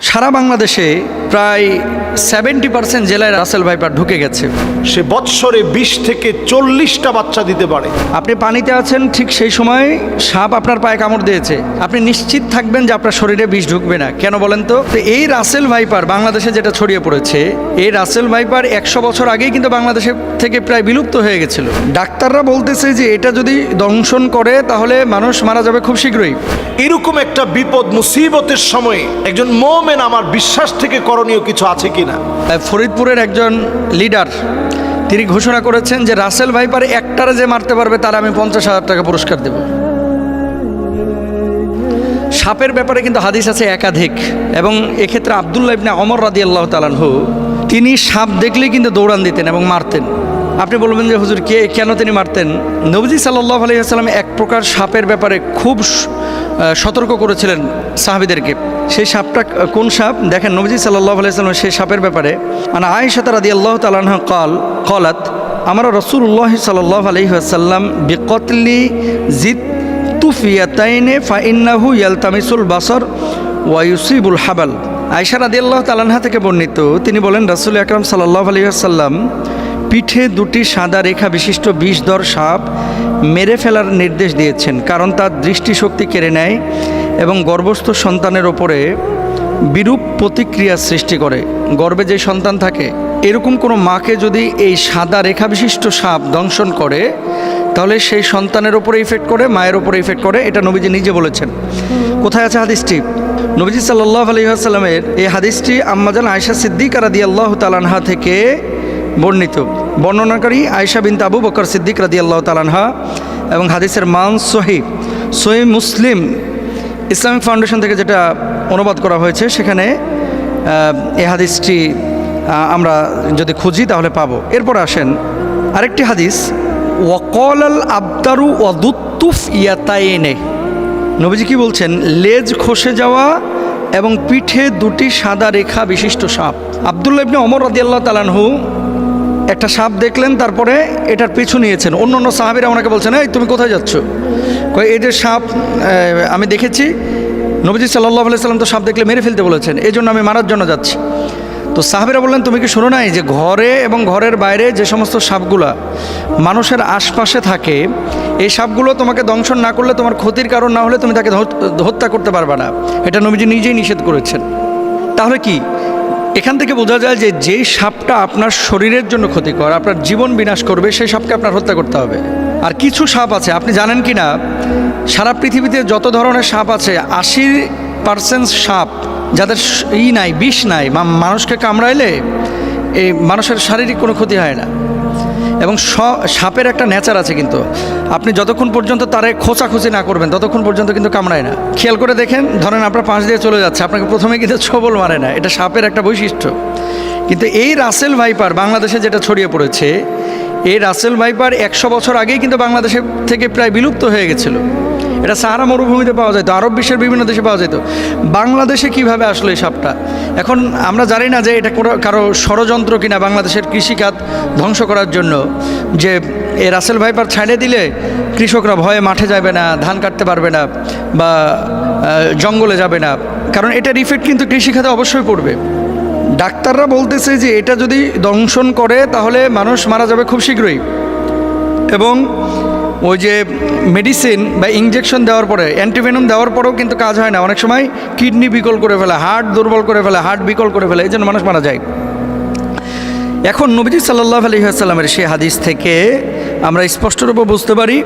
সারা বাংলাদেশে প্রায় 70% জেলায় রাসেল ভাইপার ঢুকে গেছে। সে বৎসরে 20 থেকে 40টা বাচ্চা দিতে পারে। আপনি পানিতে আছেন, ঠিক সেই সময় সাপ আপনার পায়ে কামড় দিয়েছে, আপনি নিশ্চিত থাকবেন যে আপনার শরীরে বিষ ঢুকবে না। কেন বলেন তো? এই রাসেল ভাইপার বাংলাদেশে যেটা ছড়িয়ে পড়েছে, এই রাসেল ভাইপার 100 বছর আগেই কিন্তু বাংলাদেশের থেকে প্রায় বিলুপ্ত হয়ে গেছিল। ডাক্তাররা বলতেছে যে এটা যদি দংশন করে তাহলে মানুষ মারা যাবে খুব শীঘ্রই। এরকম একটা বিপদ মুসিবতের সময় একজন মুমিন আমার বিশ্বাস থেকে করণীয় কিছু আছে কিনা? ফরিদপুরের একজন লিডার তিনি ঘোষণা করেছেন যে রাসেল ভাইপার একটারে যে মারতে পারবে তার আমি 50,000 টাকা পুরস্কার দেব। সাপের ব্যাপারে কিন্তু হাদিস আছে একাধিক, এবং এক্ষেত্রে আব্দুল্লাহ ইবনে ওমর রাদিয়াল্লাহু তাআলা আনহু তিনি সাপ দেখলেই কিন্তু দৌড়ান দিতেন এবং মারতেন। আপনি বলবেন যে হুজুর কেন তিনি মারতেন? নবীজি সাল্লাল্লাহু আলাইহি ওয়াসাল্লাম এক প্রকার সাপের ব্যাপারে খুব সতর্ক করেছিলেন সাহাবীদেরকে। সেই সাপটা কোন সাপ দেখেন, নবীজি সাল্লাল্লাহু আলাইহি ওয়াসাল্লাম সেই সাপের ব্যাপারে আয়েশা রাদিয়াল্লাহু তাআলা আনহা قالت আমরা রাসূলুল্লাহ সাল্লাল্লাহু আলাইহি ওয়াসাল্লাম বিকতলি জিতুফিয়াতাইনে ফাইন্নাহু ইয়ালতামিসুল বাসর ওয়া ইউসিবুল হাবাল। আয়েশা রাদিয়াল্লাহু তাআলা আনহা থেকে বর্ণিত, তিনি বলেন রাসূল আকরাম সাল্লাল্লাহু আলাইহি ওয়াসাল্লাম পিঠে দুটি সাদা রেখা বিশিষ্ট বিষধর সাপ মেরে ফেলার নির্দেশ দিয়েছেন, কারণ তার দৃষ্টিশক্তি কেড়ে নেয় এবং গর্ভস্থ সন্তানের ওপরে বিরূপ প্রতিক্রিয়া সৃষ্টি করে। গর্ভে যে সন্তান থাকে, এরকম কোনো মাকে যদি এই সাদা রেখা বিশিষ্ট সাপ দংশন করে তাহলে সেই সন্তানের ওপরে ইফেক্ট করে, মায়ের ওপরে ইফেক্ট করে। এটা নবীজি নিজে বলেছেন। কোথায় আছে হাদিসটি? নবীজি সাল্লাল্লাহু আলাইহি ওয়াসাল্লামের এই হাদিসটি আম্মাজান আয়েশা সিদ্দিকা রাদিয়াল্লাহু তাআলা আনহা থেকে বর্ণিত। বর্ণনাকারী আয়েশা বিনতে আবু বকর সিদ্দিক রাদিয়াল্লাহু তাআলা আনহা, এবং হাদিসের মান সহিহ মুসলিম ইসলামিক ফাউন্ডেশন থেকে যেটা অনুবাদ করা হয়েছে, সেখানে এই হাদিসটি আমরা যদি খুঁজি তাহলে পাবো। এরপর আসেন আরেকটি হাদিস, ওয়াকাল আবতারু ওয়াদুত্তুফ ইয়াতাইনে। নবীজি কি বলছেন? লেজ খসে যাওয়া এবং পিঠে দুটি সাদা রেখা বিশিষ্ট সাপ। আব্দুল্লাহ ইবনে ওমর রাদিয়াল্লাহু তাআলা আনহু একটা সাপ দেখলেন, তারপরে এটার পিছু নিয়েছেন। অন্য সাহাবীরা ওনাকে বলছেন, এই তুমি কোথায় যাচ্ছ? এই যে সাপ আমি দেখেছি, নবীজি সাল্লাল্লাহু আলাইহি ওয়াসাল্লাম তো সাপ দেখলে মেরে ফেলতে বলেছেন, এই জন্য আমি মারার জন্য যাচ্ছি। তো সাহাবীরা বললেন, তুমি কি শোনো নাই যে ঘরে এবং ঘরের বাইরে যে সমস্ত সাপগুলা মানুষের আশপাশে থাকে, এই সাপগুলো তোমাকে দংশন না করলে, তোমার ক্ষতির কারণ না হলে তুমি তাকে হত্যা করতে পারবে না। এটা নবীজি নিজেই নিষেধ করেছেন। তাহলে কি এখান থেকে বোঝা যায় যে যেই সাপটা আপনার শরীরের জন্য ক্ষতিকর, আপনার জীবন বিনাশ করবে, সেই সাপকে আপনার হত্যা করতে হবে। আর কিছু সাপ আছে, আপনি জানেন কি না, সারা পৃথিবীতে যত ধরনের সাপ আছে 80% সাপ যাদের নাই, বিষ নাই, মানুষকে কামড়াইলে এই মানুষের শারীরিক কোনো ক্ষতি হয় না। এবং সাপের একটা নেচার আছে, কিন্তু আপনি যতক্ষণ পর্যন্ত তারে খোঁচাখুচি না করবেন ততক্ষণ পর্যন্ত কিন্তু কামড়ায় না। খেয়াল করে দেখেন, ধরেন আপনার পাশ দিয়ে চলে যাচ্ছে, আপনাকে প্রথমে কিন্তু ছবল মারে না, এটা সাপের একটা বৈশিষ্ট্য। কিন্তু এই রাসেল ভাইপার বাংলাদেশে যেটা ছড়িয়ে পড়েছে, এই রাসেল ভাইপার 100 বছর আগেই কিন্তু বাংলাদেশের থেকে প্রায় বিলুপ্ত হয়ে গেছিল। এটা সাহারা মরুভূমিতে পাওয়া যেত, আরব বিশ্বের বিভিন্ন দেশে পাওয়া যেত। বাংলাদেশে কিভাবে আসলো এই সাপটা? এখন আমরা জানি না যে এটা কারো ষড়যন্ত্র কিনা বাংলাদেশের কৃষিখাত ধ্বংস করার জন্য, যে এই রাসেল ভাইপার ছাড়ে দিলে কৃষকরা ভয়ে মাঠে যাবে না, ধান কাটতে পারবে না, বা জঙ্গলে যাবে না, কারণ এটার ইফেক্ট কিন্তু কৃষিখাতে অবশ্যই পড়বে। ডাক্তাররা বলতেছে যে এটা যদি দংশন করে তাহলে মানুষ মারা যাবে খুব শীঘ্রই, এবং ওই যে মেডিসিন বা ইঞ্জেকশন দেওয়ার পরে, অ্যান্টিভেনম দেওয়ার পরেও কিন্তু কাজ হয় না। অনেক সময় কিডনি বিকল করে ফেলে, হার্ট দুর্বল করে ফেলে, হার্ট বিকল করে ফেলে, এই জন্য মানুষ মারা যায়। এখন নবীজি সাল্লাল্লাহু আলাইহি ওয়াসাল্লামের সেই হাদিস থেকে আমরা স্পষ্টরূপে বুঝতে পারি,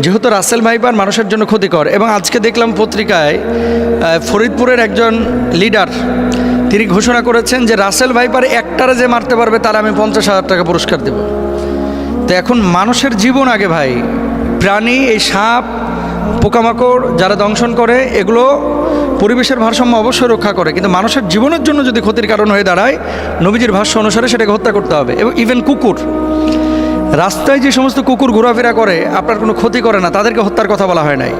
যেহেতু রাসেল ভাইপার মানুষের জন্য ক্ষতিকর। এবং আজকে দেখলাম পত্রিকায় ফরিদপুরের একজন লিডার তিনি ঘোষণা করেছেন যে রাসেল ভাইপার একটারে যে মারতে পারবে তার আমি 50,000 টাকা পুরস্কার দেব। তো এখন মানুষের জীবন আগে ভাই, প্রাণী, এই সাপ, পোকামাকড় যারা দংশন করে, এগুলো পরিবেশের ভারসাম্য অবশ্যই রক্ষা করে, কিন্তু মানুষের জীবনের জন্য যদি ক্ষতির কারণ হয়ে দাঁড়ায়, নবীজির ভাষ্য অনুসারে সেটাকে হত্যা করতে হবে। এবং ইভেন কুকুর, রাস্তায় যে সমস্ত কুকুর ঘোরাফেরা করে আপনার কোনো ক্ষতি করে না, তাদেরকে হত্যার কথা বলা হয় নাই।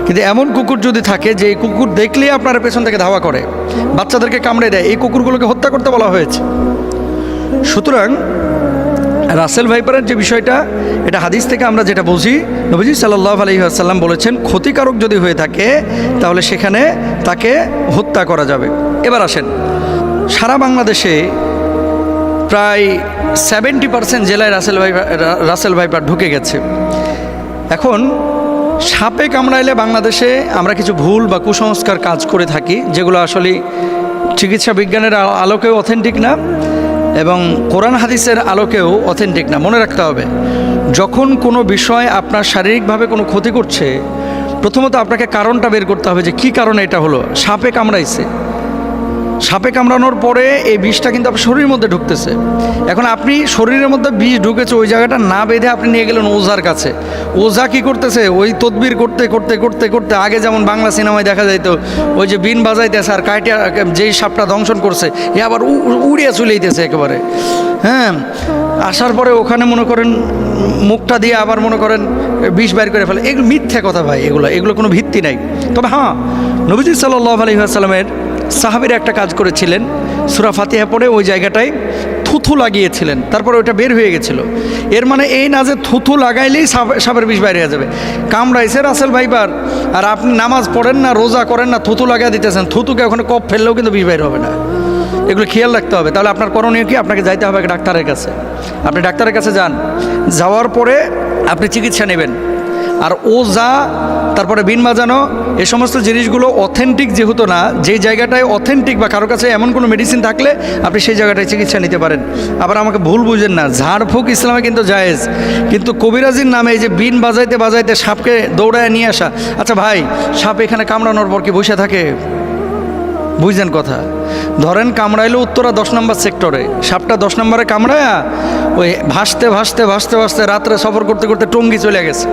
কিন্তু এমন কুকুর যদি থাকে যে এই কুকুর দেখলেই আপনার পেছন থেকে ধাওয়া করে, বাচ্চাদেরকে কামড়ে দেয়, এই কুকুরগুলোকে হত্যা করতে বলা হয়েছে। সুতরাং রাসেল ভাইপারের যে বিষয়টা, এটা হাদিস থেকে আমরা যেটা বুঝি, নবীজি সাল্লাল্লাহু আলাইহি ওয়াসাল্লাম বলেছেন ক্ষতিকারক যদি হয়ে থাকে তাহলে সেখানে তাকে হত্যা করা যাবে। এবার আসেন, সারা বাংলাদেশে প্রায় 70% জেলায় রাসেল ভাইপার ঢুকে গেছে। এখন সাপে কামড়াইলে বাংলাদেশে আমরা কিছু ভুল বা কুসংস্কার কাজ করে থাকি, যেগুলো আসলে চিকিৎসা বিজ্ঞানের আলোকেও অথেন্টিক না এবং কোরআন হাদিসের আলোকেও অথেন্টিক না। মনে রাখতে হবে, যখন কোনো বিষয় আপনার শারীরিকভাবে কোনো ক্ষতি করছে, প্রথমত আপনাকে কারণটা বের করতে হবে যে কী কারণে এটা হলো। সাপে কামড়াইছে, সাপে কামড়ানোর পরে এই বিষটা কিন্তু আপনার শরীরের মধ্যে ঢুকতেছে। এখন আপনি শরীরের মধ্যে বিষ ঢুকেছে, ওই জায়গাটা না বেঁধে আপনি নিয়ে গেলেন ওঝার কাছে। ওঝা কি করতেছে, ওই তদবির করতে করতে করতে করতে, আগে যেমন বাংলা সিনেমায় দেখা যাইতো ওই যে বিন বাজাইতেছে আর কাইটা যেই সাপটা দংশন করছে এ আবার উড়িয়ে চলে যেতেছে একেবারে। হ্যাঁ, আসার পরে ওখানে মনে করেন মুখটা দিয়ে আবার মনে করেন বিষ বাইর করে ফেলে। এগুলো মিথ্যা কথা ভাই, এগুলো কোনো ভিত্তি নাই। তবে হ্যাঁ, নবীজি সাল্লাল্লাহু আলাইহি ওয়াসাল্লামের সাহাবীরা একটা কাজ করেছিলেন, সূরা ফাতিহা পড়ে ওই জায়গাটায় থুথু লাগিয়েছিলেন, তারপরে ওইটা বের হয়ে গেছিল। এর মানে এই না যে থুথু লাগাইলেই সাপের বিষ বাইরে হয়ে যাবে। কামড়াইছে রাসেল ভাইপার আর আপনি নামাজ পড়েন না, রোজা করেন না, থুথু লাগিয়ে দিতেছেন, থুতুকে ওখানে কপ ফেললেও কিন্তু বিষ বাইর হবে না। এগুলো খেয়াল রাখতে হবে। তাহলে আপনার করণীয় কি? আপনাকে যাইতে হবে ডাক্তারের কাছে। আপনি ডাক্তারের কাছে যান, যাওয়ার পরে আপনি চিকিৎসা নেবেন। আর ওঝা, তারপরে বিন বাজানো, এই সমস্ত জিনিসগুলো অথেন্টিক যেহেতু না, যেই জায়গাটায় অথেন্টিক বা কারো কাছে এমন কোনো মেডিসিন থাকলে আপনি সেই জায়গাটায় চিকিৎসা নিতে পারেন। আবার আমাকে ভুল বুঝেন না, ঝাড়ফুঁক ইসলামে কিন্তু জায়েজ, কিন্তু কবিরাজির নামে এই যে বিন বাজাইতে বাজাইতে সাপকে দৌড়ায় নিয়ে আসা। আচ্ছা ভাই, সাপ এখানে কামড়ানোর পর কি বসে থাকে? বুঝলেন কথা? ধরেন কামড়াইলো উত্তরা 10 নম্বর সেক্টরে, সাপটা 10 নম্বরে কামড়ায়া ওই ভাসতে ভাসতে ভাসতে ভাসতে রাত্রে সফর করতে করতে টঙ্গী চলে গেছে।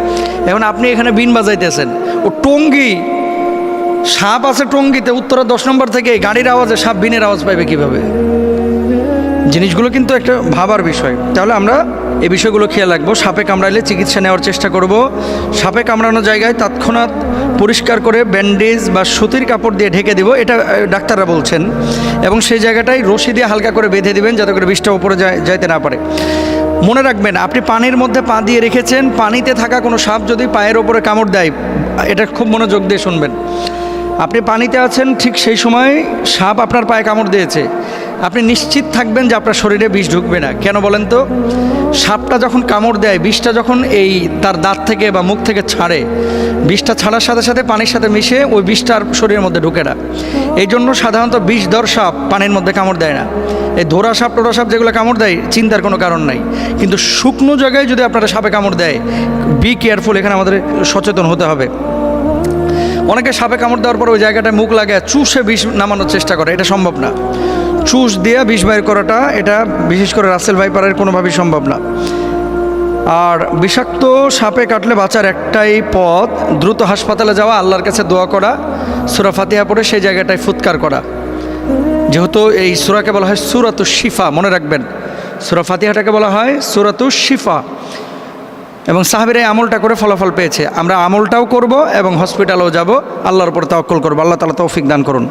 এখন আপনি এখানে বিন বাজাইতেছেন, ও টঙ্গী, সাপ আছে টঙ্গীতে, উত্তরা 10 নম্বর থেকে গাড়ির আওয়াজে সাপ বিনের আওয়াজ পাইবে কীভাবে? জিনিসগুলো কিন্তু একটা ভাবার বিষয়। তাহলে আমরা এই বিষয়গুলো খেয়াল রাখবো। সাপে কামড়াইলে চিকিৎসা নেওয়ার চেষ্টা করব। সাপে কামড়ানো জায়গায় তৎক্ষণাৎ পরিষ্কার করে ব্যান্ডেজ বা সুতির কাপড় দিয়ে ঢেকে দিব, এটা ডাক্তাররা বলছেন। এবং সেই জায়গাটায় রশি দিয়ে হালকা করে বেঁধে দিবেন, যাতে করে বিষটা উপরে যাইতে না পারে। মনে রাখবেন, আপনি পানির মধ্যে পা দিয়ে রেখেছেন, পানিতে থাকা কোনো সাপ যদি পায়ের ওপরে কামড় দেয়, এটা খুব মনোযোগ দিয়ে শুনবেন। আপনি পানিতে আছেন, ঠিক সেই সময় সাপ আপনার পায়ে কামড় দিয়েছে, আপনি নিশ্চিত থাকবেন যে আপনার শরীরে বিষ ঢুকবে না। কেন বলেন তো? সাপটা যখন কামড় দেয়, বিষটা যখন এই তার দাঁত থেকে বা মুখ থেকে ছাড়ে, বিষটা ছাড়ার সাথে সাথে পানির সাথে মিশে ওই বিষটা আর শরীরের মধ্যে ঢুকে না। এই জন্য সাধারণত বিষধর সাপ পানির মধ্যে কামড় দেয় না। এই ধরা সাপ টোরা সাপ যেগুলো কামড় দেয়, চিন্তার কোনো কারণ নাই। কিন্তু শুকনো জায়গায় যদি আপনারা সাপে কামড় দেয়, বি কেয়ারফুল, এখানে আমাদের সচেতন হতে হবে। অনেকে সাপে কামড় দেওয়ার পর ওই জায়গাটায় মুখ লাগায় চুষে বিষ নামানোর চেষ্টা করে, এটা সম্ভব না। চুষ দিয়ে বিষ বাইর করাটা, এটা বিশেষ করে রাসেল ভাইপারের কোনোভাবেই সম্ভব না। আর বিষাক্ত সাপে কাটলে বাঁচার একটাই পথ, দ্রুত হাসপাতালে যাওয়া, আল্লাহর কাছে দোয়া করা, সূরা ফাতিহা পড়ে সেই জায়গাটায় ফুৎকার করা। যেহেতু এই সূরাকে বলা হয় সূরাতুশ শিফা, মনে রাখবেন, সূরা ফাতিহাটাকে বলা হয় সূরাতুশ শিফা। এবং সাহাবীরা এই আমলটা করে ফলাফল পেয়েছে। আমরা আমলটাও করব এবং হসপিটালেও যাব, আল্লাহর উপর তাওয়াক্কুল করব। আল্লাহ তাআলা তৌফিক দান করুন।